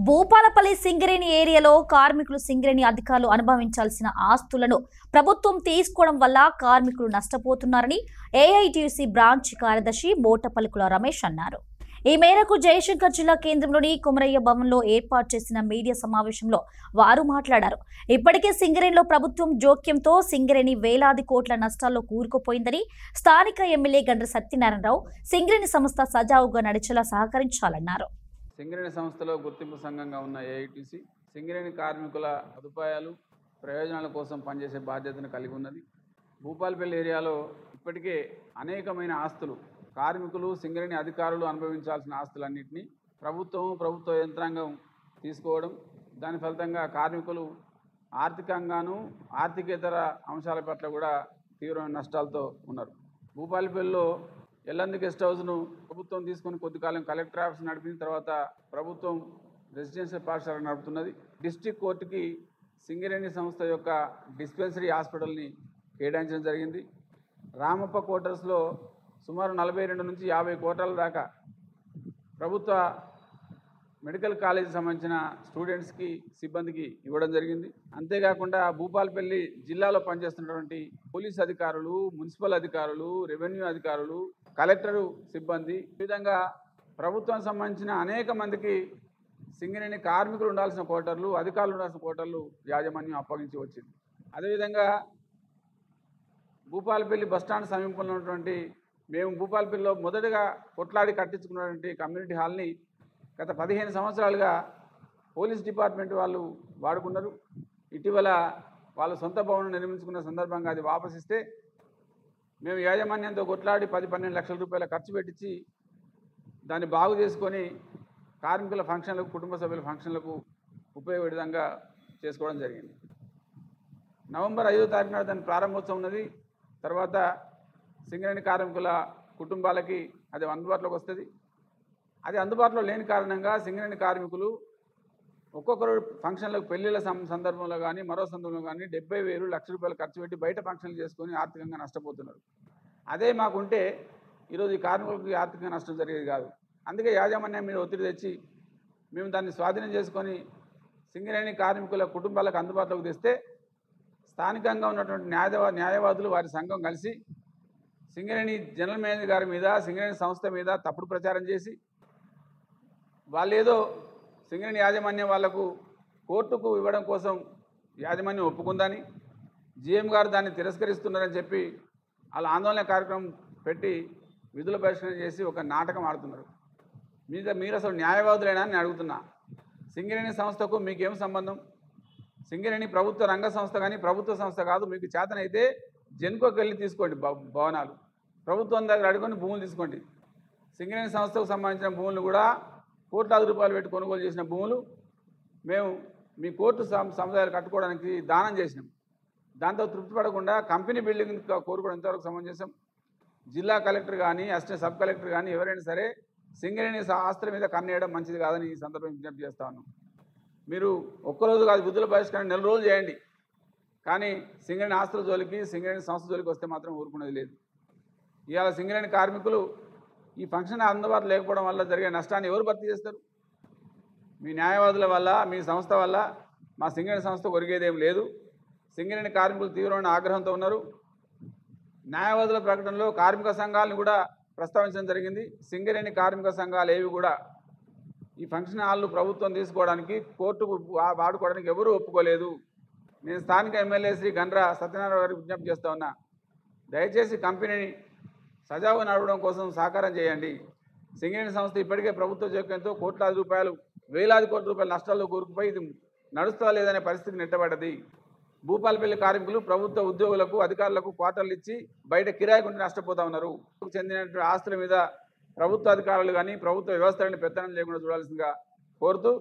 భూపాలపల్లి సింగరేణి ఏరియాలో కార్మికులు సింగరేణి అధికారులు అనుభవించాల్సిన ఆస్తులను ప్రభుత్వం తీసుకోవడం వల్ల కార్మికులు నష్టపోతున్నారని ఏఐటీయూసీ బ్రాంచ్ కార్యదర్శి మోటపల్లికుల రమేష్ అన్నారు. ఈ మేరకు జయశంకర్ జిల్లా కేంద్రంలోని కుమరయ్య భవన్లో ఏర్పాటు చేసిన మీడియా సమావేశంలో వారు మాట్లాడారు. ఇప్పటికే సింగరేణిలో ప్రభుత్వం జోక్యంతో సింగరేణి వేలాది కోట్ల నష్టాల్లో కూరుకుపోయిందని, స్థానిక ఎమ్మెల్యే గండ్ర సత్యనారాయణరావు సింగరేణి సంస్థ సజావుగా నడిచేలా సహకరించాలన్నారు. సింగరేణి సంస్థలో గుర్తింపు సంఘంగా ఉన్న ఏఐటీసీ సింగరేణి కార్మికుల సదుపాయాలు ప్రయోజనాల కోసం పనిచేసే బాధ్యతను కలిగి ఉన్నది. భూపాలపల్లి ఏరియాలో ఇప్పటికే అనేకమైన ఆస్తులు కార్మికులు సింగరేణి అధికారులు అనుభవించాల్సిన ఆస్తులన్నింటినీ ప్రభుత్వ యంత్రాంగం తీసుకోవడం, దాని ఫలితంగా కార్మికులు ఆర్థికంగాను ఆర్థికేతర అంశాల పట్ల కూడా తీవ్రమైన నష్టాలతో ఉన్నారు. భూపాలపల్లిలో ఎల్లంది గెస్ట్ హౌస్ను ప్రభుత్వం తీసుకొని కొద్ది కాలం కలెక్టర్ ఆఫీస్ నడిపిన తర్వాత ప్రభుత్వం రెసిడెన్షియల్ పాఠశాల నడుపుతున్నది. డిస్ట్రిక్ట్ కోర్టుకి సింగరేణి సంస్థ యొక్క డిస్పెన్సరీ హాస్పిటల్ని కేటాయించడం జరిగింది. రామప్ప క్వార్టర్స్లో సుమారు 42 నుంచి 50 కోట్ల దాకా ప్రభుత్వ మెడికల్ కాలేజీకి సంబంధించిన స్టూడెంట్స్కి సిబ్బందికి ఇవ్వడం జరిగింది. అంతేకాకుండా భూపాలపల్లి జిల్లాలో పనిచేస్తున్నటువంటి పోలీస్ అధికారులు, మున్సిపల్ అధికారులు, రెవెన్యూ అధికారులు, కలెక్టరు సిబ్బంది, ఈ విధంగా ప్రభుత్వానికి సంబంధించిన అనేక మందికి సింగరేణి కార్మికులు ఉండాల్సిన క్వార్టర్లు, అధికారులు ఉండాల్సిన క్వార్టర్లు యాజమాన్యం అప్పగించి వచ్చింది. అదేవిధంగా భూపాలపల్లి బస్టాండ్ సమీపంలో ఉన్నటువంటి మేము భూపాలపల్లిలో మొదటగా కొట్లాడి కట్టించుకున్నటువంటి కమ్యూనిటీ హాల్ని గత 15 సంవత్సరాలుగా పోలీస్ డిపార్ట్మెంట్ వాళ్ళు వాడుకున్నారు. ఇటీవల వాళ్ళు సొంత భవనం నిర్మించుకున్న సందర్భంగా అది వాపసిస్తే మేము యాజమాన్యంతో కొట్లాడి 10-12 లక్షల రూపాయల ఖర్చు పెట్టించి దాన్ని బాగు చేసుకొని కార్మికుల ఫంక్షన్లకు, కుటుంబ సభ్యుల ఫంక్షన్లకు ఉపయోగపడే విధంగా చేసుకోవడం జరిగింది. నవంబర్ 5వ తారీఖున దాని ప్రారంభోత్సవం ఉన్నది. తర్వాత సింగరేణి కార్మికుల కుటుంబాలకి అది అందుబాటులోకి వస్తుంది. అది అందుబాటులో లేని కారణంగా సింగరేణి కార్మికులు ఒక్కొక్కరు ఫంక్షన్లకు, పెళ్లిళ్ళ సందర్భంలో కానీ మరో సందర్భంలో కానీ 70,000 లక్ష రూపాయలు ఖర్చు పెట్టి బయట ఫంక్షన్లు చేసుకొని ఆర్థికంగా నష్టపోతున్నారు. అదే మాకుంటే ఈరోజు ఈ కార్మికులకి ఆర్థికంగా నష్టం జరిగేది కాదు. అందుకే యాజమాన్యం మీద ఒత్తిడి తెచ్చి మేము దాన్ని స్వాధీనం చేసుకొని సింగరేణి కార్మికుల కుటుంబాలకు అందుబాటులోకి తెస్తే స్థానికంగా ఉన్నటువంటి న్యాయవాదులు వారి సంఘం కలిసి సింగరేణి జనరల్ మేనేజర్ గారి మీద, సింగరేణి సంస్థ మీద తప్పుడు ప్రచారం చేసి వాళ్ళు ఏదో సింగరేణి యాజమాన్యం వాళ్లకు కోర్టుకు ఇవ్వడం కోసం యాజమాన్యం ఒప్పుకుందని, జీఎం గారు దాన్ని తిరస్కరిస్తున్నారని చెప్పి వాళ్ళ ఆందోళన కార్యక్రమం పెట్టి విధుల బహిష్కరణ చేసి ఒక నాటకం ఆడుతున్నారు. మీరు అసలు న్యాయవాదులేనా అని అడుగుతున్నా. సింగరేణి సంస్థకు మీకేం సంబంధం? సింగరేణి ప్రభుత్వ రంగ సంస్థ కానీ ప్రభుత్వ సంస్థ కాదు. మీకు చేతనైతే జెన్కోకి వెళ్ళి తీసుకోండి భవనాలు, ప్రభుత్వం దగ్గర అడుగుని భూములు తీసుకోండి. సింగరేణి సంస్థకు సంబంధించిన భూములు కూడా కోట్లాది రూపాయలు పెట్టి కొనుగోలు చేసిన భూములు మేము మీ కోర్టు సముదాయాలు కట్టుకోవడానికి దానం చేసినాం. దాంతో తృప్తి పడకుండా కంపెనీ బిల్డింగ్ కోరుకోవడం ఎంతవరకు సమంజసం? జిల్లా కలెక్టర్ కానీ అసిస్టెంట్ సబ్ కలెక్టర్ కానీ ఎవరైనా సరే సింగరేణి ఆస్తుల మీద కన్నేయడం మంచిది కాదని ఈ సందర్భంగా విజ్ఞప్తి చేస్తా ఉన్నాం. మీరు ఒక్కరోజు కాదు, విధుల బహిష్కరణ 4 రోజులు చేయండి, కానీ సింగరేణి ఆస్తుల జోలికి, సింగరేణి సంస్థ జోలికి వస్తే మాత్రం ఊరుకునేది లేదు. ఇవాళ సింగరేణి కార్మికులు ఈ ఫంక్షన్ అందుబాటులో లేకపోవడం వల్ల జరిగే నష్టాన్ని ఎవరు భర్తీ చేస్తారు? మీ న్యాయవాదుల వల్ల, మీ సంస్థ వల్ల మా సింగరేణి సంస్థ ఒరిగేదేం లేదు. సింగరేణి కార్మికులు తీవ్రమైన ఆగ్రహంతో ఉన్నారు. న్యాయవాదుల ప్రకటనలో కార్మిక సంఘాలను కూడా ప్రస్తావించడం జరిగింది. సింగరేణి కార్మిక సంఘాలు ఏవి కూడా ఈ ఫంక్షన్ హాల్ను ప్రభుత్వం తీసుకోవడానికి, కోర్టుకు వాడుకోవడానికి ఎవరూ ఒప్పుకోలేదు. నేను స్థానిక ఎమ్మెల్యే శ్రీ గండ్ర సత్యనారాయణ గారికి విజ్ఞప్తి చేస్తా ఉన్నా, దయచేసి కంపెనీని సజావుగా నడవడం కోసం సహకారం చేయండి. సింగరేణి సంస్థ ఇప్పటికే ప్రభుత్వ జోక్యంతో కోట్లాది రూపాయలు, వేలాది కోట్ల రూపాయల నష్టాల్లో కూరుకుపోయి ఇది నడుస్తా లేదనే పరిస్థితి నెట్టబడ్డది. భూపాలపల్లి కార్మికులు ప్రభుత్వ ఉద్యోగులకు, అధికారులకు క్వార్టర్లు ఇచ్చి బయట కిరాయి కొంటే నష్టపోతా ఉన్నారు. చెందినటువంటి ఆస్తుల మీద ప్రభుత్వ అధికారులు కానీ ప్రభుత్వ వ్యవస్థలను పెత్తనం లేకుండా చూడాల్సిందిగా కోరుతూ